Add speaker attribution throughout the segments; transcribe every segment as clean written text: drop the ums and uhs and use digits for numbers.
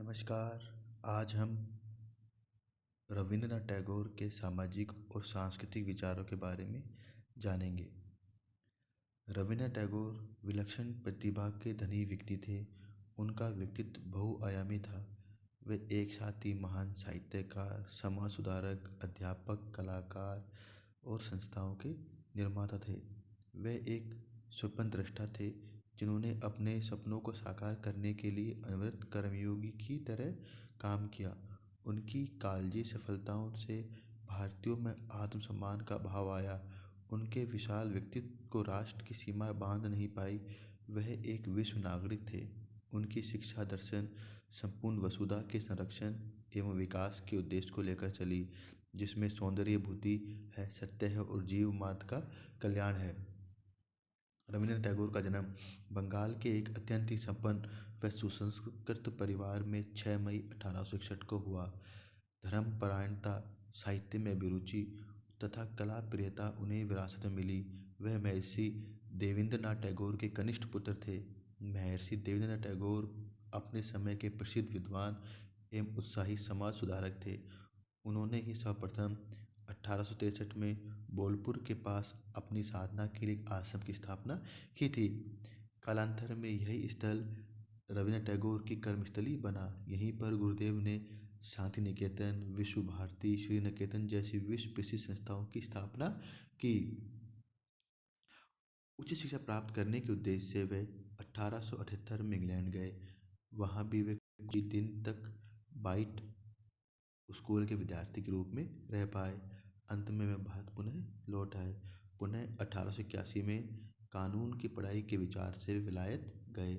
Speaker 1: नमस्कार। आज हम रविंद्रनाथ टैगोर के सामाजिक और सांस्कृतिक विचारों के बारे में जानेंगे। रविंद्रनाथ टैगोर विलक्षण प्रतिभा के धनी व्यक्ति थे। उनका व्यक्तित्व बहुआयामी था। वे एक साथ ही महान साहित्यकार, समाज सुधारक, अध्यापक, कलाकार और संस्थाओं के निर्माता थे। वे एक स्वप्नद्रष्टा थे जिन्होंने अपने सपनों को साकार करने के लिए अनवरत कर्मयोगी की तरह काम किया। उनकी कालजी सफलताओं से भारतीयों में आत्मसम्मान का भाव आया। उनके विशाल व्यक्तित्व को राष्ट्र की सीमा बांध नहीं पाई। वह एक विश्व नागरिक थे। उनकी शिक्षा दर्शन संपूर्ण वसुधा के संरक्षण एवं विकास के उद्देश्य को लेकर चली, जिसमें सौंदर्य बुद्धि है, सत्य है और जीव मात्र का कल्याण है। रविंद्रनाथ टैगोर का जन्म बंगाल के एक अत्यंत ही संपन्न व सुसंस्कृत परिवार में 6 मई 1861 को हुआ। धर्मपरायणता, साहित्य में अभिरुचि तथा कला प्रियता उन्हें विरासत में मिली। वह महर्षि देवेंद्रनाथ टैगोर के कनिष्ठ पुत्र थे। महर्षि देवेंद्रनाथ टैगोर अपने समय के प्रसिद्ध विद्वान एवं उत्साही समाज सुधारक थे। उन्होंने ही सर्वप्रथम 1863 में बोलपुर के पास अपनी साधना के लिए एक आश्रम की स्थापना की थी। कालांतर में यही स्थल रविंद्रनाथ टैगोर की कर्मस्थली बना। यहीं पर गुरुदेव ने शांति निकेतन, विश्व भारती, श्री निकेतन जैसी विश्व प्रसिद्ध संस्थाओं की स्थापना की। उच्च शिक्षा प्राप्त करने के उद्देश्य से वे 1878 में इंग्लैंड गए। वहाँ भी वे कुछ दिन तक बाइट स्कूल के विद्यार्थी के रूप में रह पाए। अंत में वे भारत पुनः लौट आए। पुनः 1881 में कानून की पढ़ाई के विचार से विलायत गए,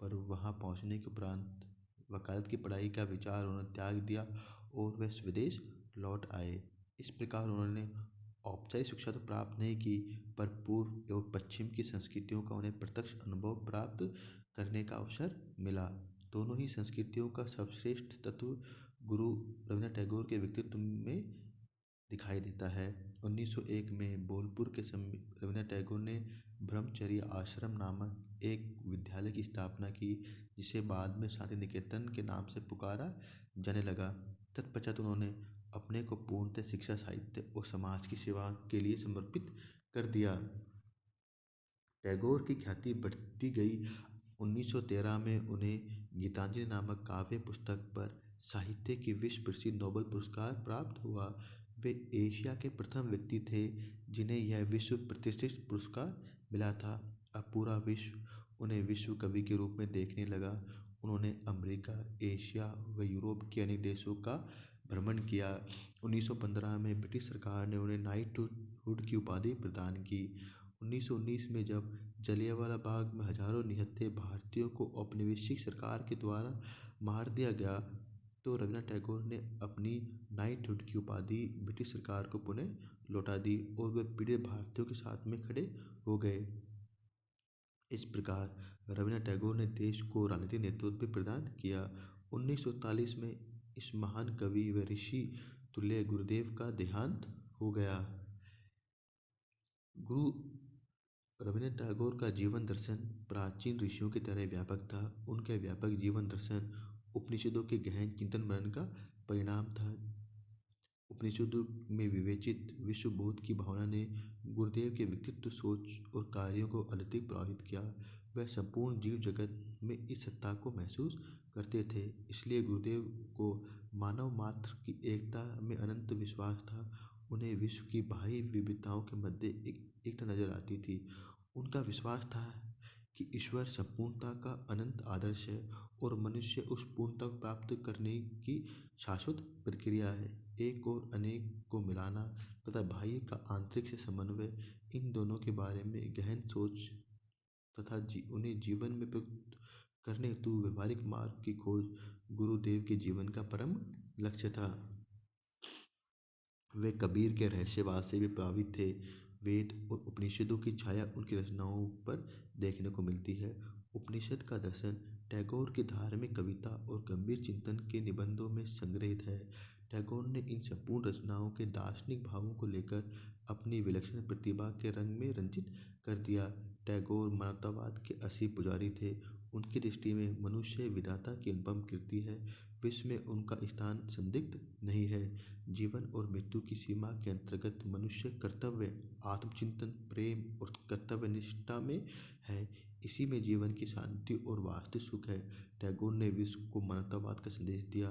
Speaker 1: पर वहां पहुंचने के उपरांत वकालत की पढ़ाई का विचार उन्होंने त्याग दिया और वे स्वदेश लौट आए। इस प्रकार उन्होंने औपचारिक शिक्षा तो प्राप्त नहीं की, पर पूर्व एवं पश्चिम की संस्कृतियों का उन्हें प्रत्यक्ष अनुभव प्राप्त करने का अवसर मिला। दोनों ही संस्कृतियों का सर्वश्रेष्ठ तत्व गुरु रविंद्रनाथ टैगोर के व्यक्तित्व में दिखाई देता है। 1901 में बोलपुर के रविंद्रनाथ टैगोर ने ब्रह्मचर्य आश्रम नामक एक विद्यालय की स्थापना की, जिसे बाद में शांति निकेतन के नाम से पुकारा जाने लगा। तत्पश्चात उन्होंने अपने को पूर्णतः शिक्षा, साहित्य और समाज की सेवा के लिए समर्पित कर दिया। टैगोर की ख्याति बढ़ती गई। 1913 में उन्हें गीतांजलि नामक काव्य पुस्तक पर साहित्य की विश्व प्रसिद्ध नोबेल पुरस्कार प्राप्त हुआ। वे एशिया के प्रथम व्यक्ति थे जिन्हें यह विश्व प्रतिष्ठित पुरस्कार मिला था। अब पूरा विश्व उन्हें विश्व कवि के रूप में देखने लगा। उन्होंने अमेरिका, एशिया व यूरोप के अनेक देशों का भ्रमण किया। 1915 में ब्रिटिश सरकार ने उन्हें नाइटहुड की उपाधि प्रदान की। 1919 में जब जलियांवाला बाग में हजारों निहत्थे भारतीयों को औपनिवेशिक सरकार के द्वारा मार दिया गया, तो रविंद्रनाथ टैगोर ने अपनी नाइटहुड की उपाधि ब्रिटिश सरकार को पुनः लौटा दी और वे पीड़ित भारतीयों के साथ में खड़े हो गए। इस प्रकार रविंद्रनाथ टैगोर ने देश को राजनीतिक नेतृत्व प्रदान किया। 1941 में इस महान कवि व ऋषि तुल्य गुरुदेव का देहांत हो गया। गुरु रविंद्रनाथ टैगोर का जीवन दर्शन प्राचीन ऋषियों की तरह व्यापक था। उनका व्यापक जीवन दर्शन उपनिषदों के गहन चिंतन मनन का परिणाम था। उपनिषदों में विवेचित विश्वबोध की भावना ने गुरुदेव के व्यक्तित्व, सोच और कार्यों को अत्यधिक प्रभावित किया। वह संपूर्ण जीव जगत में इस सत्ता को महसूस करते थे। इसलिए गुरुदेव को मानव मात्र की एकता में अनंत विश्वास था। उन्हें विश्व की बाह्य विविधताओं के मध्य एकता नजर आती थी। उनका विश्वास था कि ईश्वर संपूर्णता का अनंत आदर्श है और मनुष्य उस पूर्णता को प्राप्त करने की शाश्वत प्रक्रिया है। एक और अनेक को मिलाना तथा बाह्य का आंतरिक से समन्वय, इन दोनों के बारे में गहन सोच तथा उन्हें जीवन में प्रयुक्त करने हेतु व्यवहारिक मार्ग की खोज गुरुदेव के जीवन का परम लक्ष्य था। वे कबीर के रहस्यवाद से भी प्रभावित थे। वेद और उपनिषदों की छाया उनकी रचनाओं पर देखने को मिलती है। उपनिषद का दर्शन टैगोर की धार्मिक कविता और गंभीर चिंतन के निबंधों में संग्रहित है। टैगोर ने इन संपूर्ण रचनाओं के दार्शनिक भावों को लेकर अपनी विलक्षण प्रतिभा के रंग में रंजित कर दिया। टैगोर मानवतावाद के असली पुजारी थे। उनकी दृष्टि में मनुष्य विधाता की अनुपम कृति है। विश्व में उनका स्थान संदिग्ध नहीं है। जीवन और मृत्यु की सीमा के अंतर्गत मनुष्य कर्तव्य, आत्मचिंतन, प्रेम और कर्तव्य निष्ठा में है। इसी में जीवन की शांति और वास्तविक सुख है। टैगोर ने विश्व को मानवतावाद का संदेश दिया।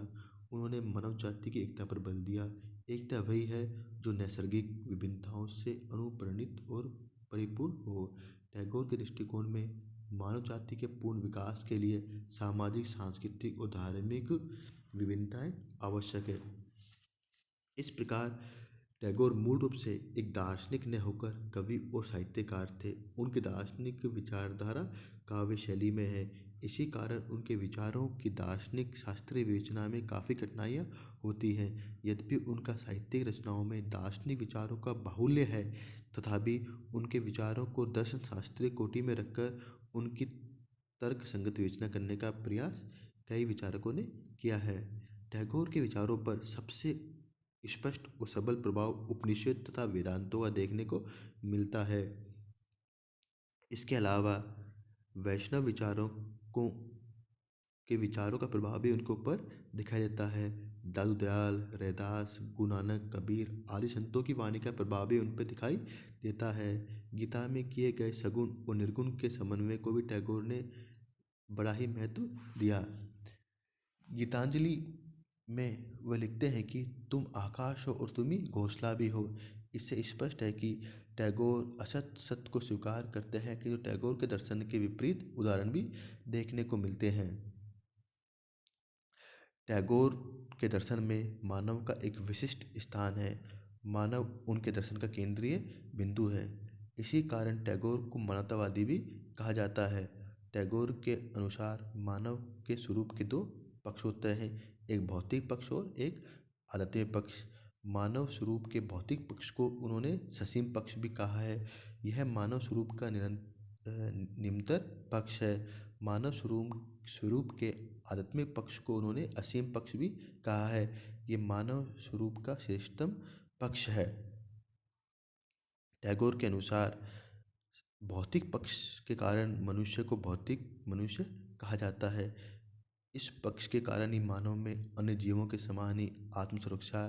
Speaker 1: उन्होंने मानव जाति की एकता पर बल दिया। एकता वही है जो नैसर्गिक विभिन्नताओं से अनुप्राणित और परिपूर्ण हो। टैगोर के दृष्टिकोण में मानव जाति के पूर्ण विकास के लिए सामाजिक, सांस्कृतिक और धार्मिक विभिन्नताएं आवश्यक है। इस प्रकार टैगोर मूल रूप से एक दार्शनिक न होकर कवि और साहित्यकार थे। उनकी दार्शनिक विचारधारा काव्य शैली में है। इसी कारण उनके विचारों की दार्शनिक शास्त्रीय विवेचना में काफ़ी कठिनाइयाँ होती हैं। यद्यपि उनका साहित्यिक रचनाओं में दार्शनिक विचारों का बाहुल्य है, तथापि उनके विचारों को दर्शन शास्त्रीय कोटि में रखकर उनकी तर्क संगत विवेचना करने का प्रयास कई विचारकों ने किया है। टैगोर के विचारों पर सबसे स्पष्ट और सबल प्रभाव उपनिषद तथा वेदांतों का देखने को मिलता है। इसके अलावा वैष्णव विचारकों के विचारों का प्रभाव भी उनके ऊपर दिखाई देता है। दादू दयाल, रैदास, गुरु नानक, कबीर आदि संतों की वाणी का प्रभाव भी उन पर दिखाई देता है। गीता में किए गए सगुण और निर्गुण के समन्वय को भी टैगोर ने बड़ा ही महत्व दिया। गीतांजलि में वह लिखते हैं कि तुम आकाश हो और तुम ही घोंसला भी हो। इससे स्पष्ट है कि टैगोर असत सत्य को स्वीकार करते हैं कि जो टैगोर के दर्शन के विपरीत उदाहरण भी देखने को मिलते हैं। टैगोर के दर्शन में मानव का एक विशिष्ट स्थान है। मानव उनके दर्शन का केंद्रीय बिंदु है। इसी कारण टैगोर को मानवतावादी भी कहा जाता है। टैगोर के अनुसार मानव के स्वरूप के दो पक्ष होते हैं, एक भौतिक पक्ष और एक आध्यात्मिक पक्ष। मानव स्वरूप के भौतिक पक्ष को उन्होंने ससीम पक्ष भी कहा है। यह मानव स्वरूप का निम्नतर पक्ष है। मानव स्वरूप के आध्यात्मिक पक्ष को उन्होंने असीम पक्ष भी कहा है। ये मानव स्वरूप का श्रेष्ठतम पक्ष है। टैगोर के अनुसार भौतिक पक्ष के कारण मनुष्य को भौतिक मनुष्य कहा जाता है। इस पक्ष के कारण ही मानव में अन्य जीवों के समान ही आत्म सुरक्षा,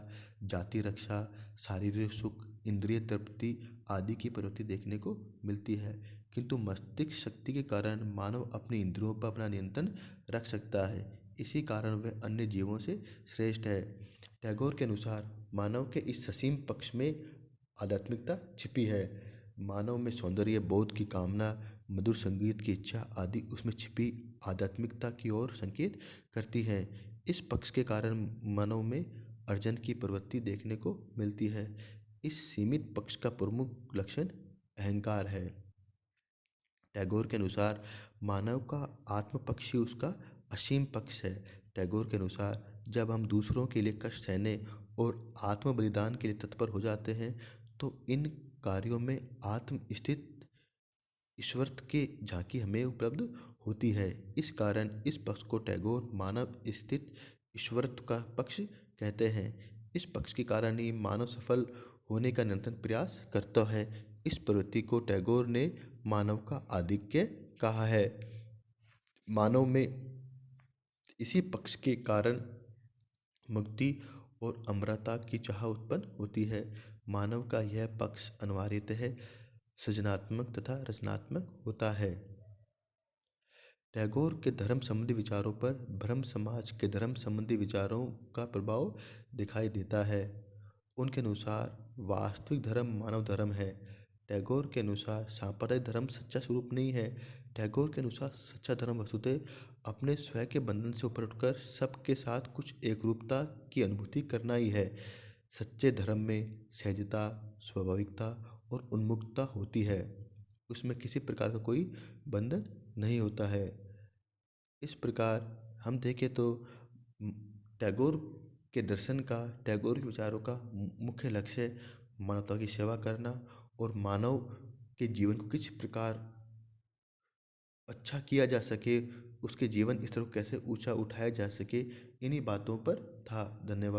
Speaker 1: जाति रक्षा, शारीरिक सुख, इंद्रिय तृप्ति आदि की प्रवृत्ति देखने को मिलती है। किंतु मस्तिष्क शक्ति के कारण मानव अपने इंद्रियों पर अपना नियंत्रण रख सकता है। इसी कारण वह अन्य जीवों से श्रेष्ठ है। टैगोर के अनुसार मानव के इस ससीम पक्ष में आध्यात्मिकता छिपी है। मानव में सौंदर्य बोध की कामना, मधुर संगीत की इच्छा आदि उसमें छिपी आध्यात्मिकता की ओर संकेत करती है। इस पक्ष के कारण मानव में अर्जन की प्रवृत्ति देखने को मिलती है। इस सीमित पक्ष का प्रमुख लक्षण अहंकार है। टैगोर के अनुसार मानव का आत्म पक्ष ही उसका असीम पक्ष है। टैगोर के अनुसार जब हम दूसरों के लिए कष्ट सहने और आत्म बलिदान के लिए तत्पर हो जाते हैं तो इन कार्यों में आत्म स्थित ईश्वर के झांकी हमें उपलब्ध होती है। इस कारण इस पक्ष को टैगोर मानव स्थित ईश्वरत्व का पक्ष कहते हैं। इस पक्ष के कारण ही मानव सफल होने का निरंतर प्रयास करता है। इस प्रवृत्ति को टैगोर ने मानव का आधिक्य कहा है। मानव में इसी पक्ष के कारण मुक्ति और अमरता की चाह उत्पन्न होती है। मानव का यह पक्ष अनिवार्यतः सृजनात्मक तथा रचनात्मक होता है। टैगोर के धर्म संबंधी विचारों पर ब्रह्म समाज के धर्म संबंधी विचारों का प्रभाव दिखाई देता है। उनके अनुसार वास्तविक धर्म मानव धर्म है। टैगोर के अनुसार सांप्रदायिक धर्म सच्चा स्वरूप नहीं है। टैगोर के अनुसार सच्चा धर्म वस्तुतः अपने स्वयं के बंधन से ऊपर उठकर सबके साथ कुछ एकरूपता की अनुभूति करना ही है। सच्चे धर्म में सहजता, स्वाभाविकता और उन्मुक्तता होती है। उसमें किसी प्रकार का कोई बंधन नहीं होता है। इस प्रकार हम देखें तो टैगोर के दर्शन का, टैगोर के विचारों का मुख्य लक्ष्य मानवता की सेवा करना और मानव के जीवन को किस प्रकार अच्छा किया जा सके, उसके जीवन स्तर को कैसे ऊंचा उठाया जा सके, इन्हीं बातों पर था। धन्यवाद।